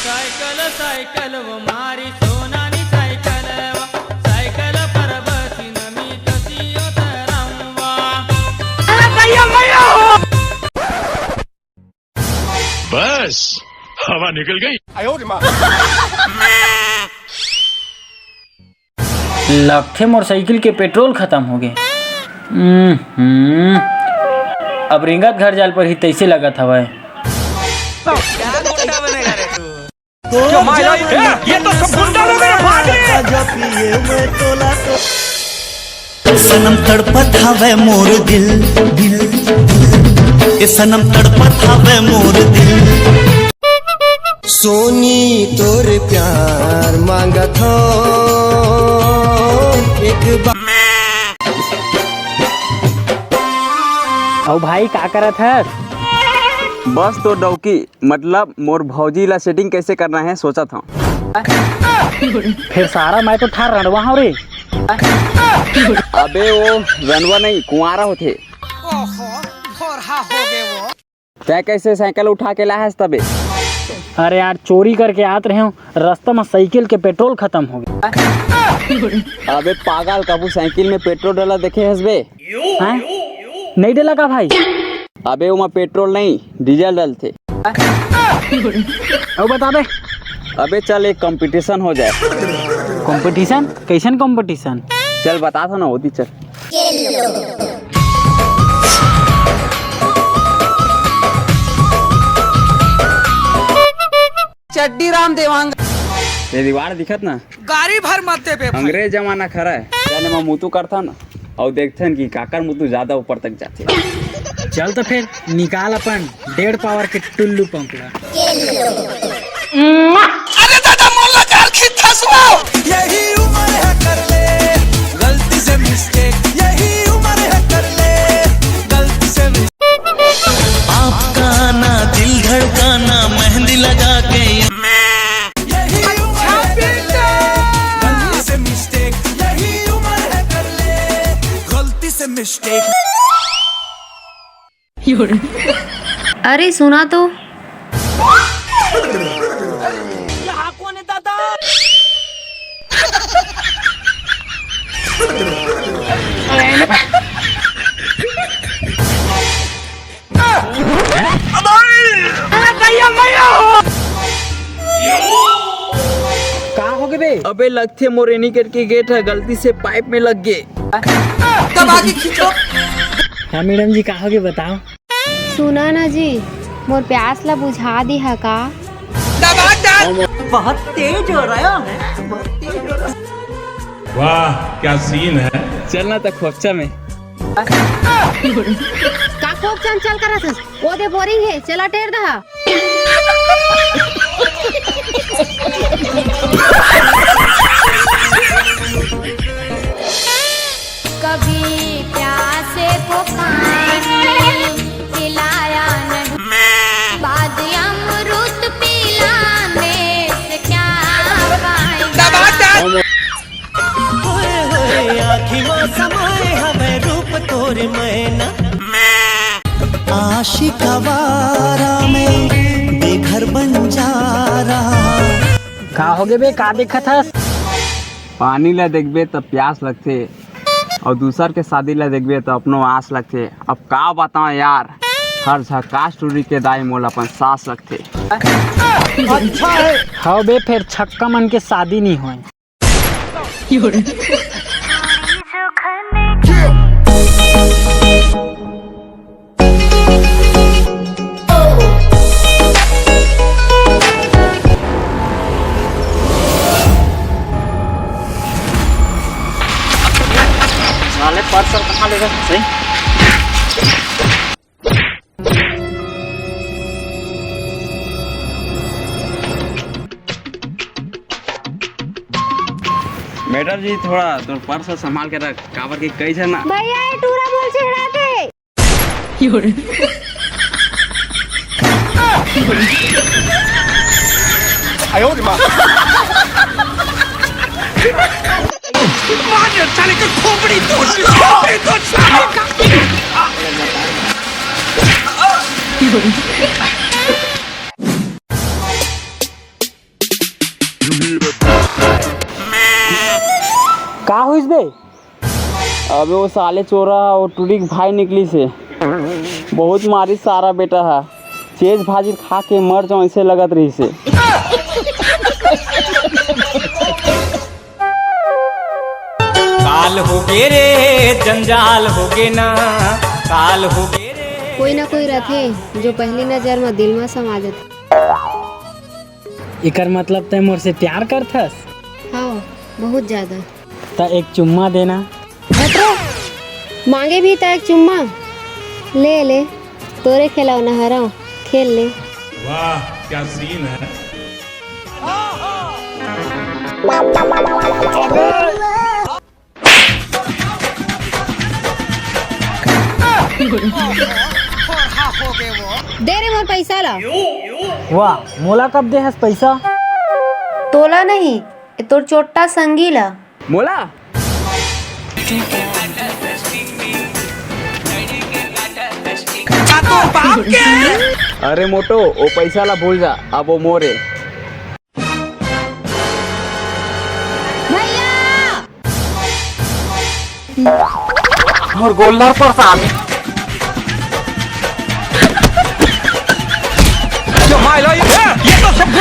Cycle cycle व मारी सोनानी cycle cycle पर बसीन मी कशी उतरंवा बस हवा निकल गई। लगथे मोटरसाइकिल के पेट्रोल खत्म हो गए। अब रिंगत घर जाल पर ही तैसे लगत हवय। क्या गुंडा बनेगा रे तू? ये तो सब गुंडा लोग हैं, भाग रहे। सनम तड़पत हवे मोर दिल दिल ये सनम तड़पत हवे मोर दिल। सोनी तोर प्यार मांगत हो एक बार। और भाई का करत है? बस तो डौकी मतलब मोर भौजी ला सेटिंग कैसे करना है सोचा था। फिर सारा मैं तो ठार रणवा हूँ रे। अबे वो रनवा नहीं कुंवारा होते। तय कैसे साइकिल उठा के लाया तबे? अरे यार चोरी करके आत रहे हूँ, रास्ता में साइकिल के पेट्रोल खत्म हो गया। अबे पागल कबू साइकिल में पेट्रोल डाला देखे हसबे? हैं? नहीं डला का भाई? अबे वहाँ पेट्रोल नहीं डीजल डालते। अब बता दे। अबे चल एक कंपटीशन हो जाए। कंपटीशन? कैसन कंपटीशन? चल बता था ना होती चल। चड्डी राम देवांग ये दीवार दिखत ना गाड़ी भर माथे पे अंग्रेज जमाना खरा है। चल मैं मुतु करता ना और देखते कि काकर मुतु ज्यादा ऊपर तक जाते। चल तो फिर निकाल अपन 1.5 पावर के टुल्लू पंपला। अरे दादा मोला कार खिथा सुनाओ। यही उम्र है कर ले गलती से मिस्टेक। यही उम्र है कर ले गलती से मिस्टेक। आपका ना दिल धड़काना मेहंदी लगा के। यही उम्र है कर ले गलती से मिस्टेक। यही उम्र है कर ले गलती से मिस्टेक। अरे सुना तो। कौन है दादा? का हो गए बे? अबे लगते मोरेनी करके गेट है गलती से पाइप में लग गए। दबा के खींचो। हाँ मैडम जी का हो गए बताओ। सुना ना जी मोर प्यास ला बुझा दी है का? दबा डाल। बहुत तेज हो रहा है बहुत तेज हो रहा है। वाह क्या सीन है। चलना तो खोपचा में। का खूब चंचल करा था वो दे बोरिंग है चला टेर दहा। कभी प्यासे को पानी पिलाया नहीं बाद अमृत पिलाने से क्या पाएंगे। आखियों समाए हमें रूप तोरे मैना आशिकवारा में बेघर बन जा रहा। का हो गए बे? का देखत हस? पानी ला देखबे तो प्यास लगते और दूसर के शादी ला देखबे तो अपनो आस लगते। अब का बताओ यार हर झकास टूरी के दाई मोल अपन सास लगते। अच्छा है। हाँ बे फिर छक्का मन के शादी नहीं हुए। साले पर्स कहाँ लेगा सही? मैडम जी थोड़ा तो पर्स संभाल के रख काबर की कई है ना। भैया ये टूरा बोल चढ़ाते। साले का खोपड़ी हुई बे? अबे वो साले चोरा और टूरी के भाई निकली से बहुत मारी सारा बेटा है। चेज भाजी खा के मर जाऊँ ऐसे लगत रही से। काल हो गे रे जंजाल हो गे ना, काल हो गे रे। कोई ना कोई रथे जो पहली नजर में दिल में समा जाते। इकर मतलब तय मोर से प्यार करथस? हाँ, बहुत ज्यादा। त एक चुम्मा देना। मांगे भी तो एक चुम्मा ले ले, तोरे खिलौना हराओ, खेल ले। वाह क्या सीन है। दे रे मोर पैसा ला। वाह, मोला कब दे हस पैसा? तोला नहीं, ये तोर चोट्टा संगी ला। मोला अरे मोटो वो पैसा ला भूल जा, अब वो मोरे। और गोल्डर पर सामने ये तो सब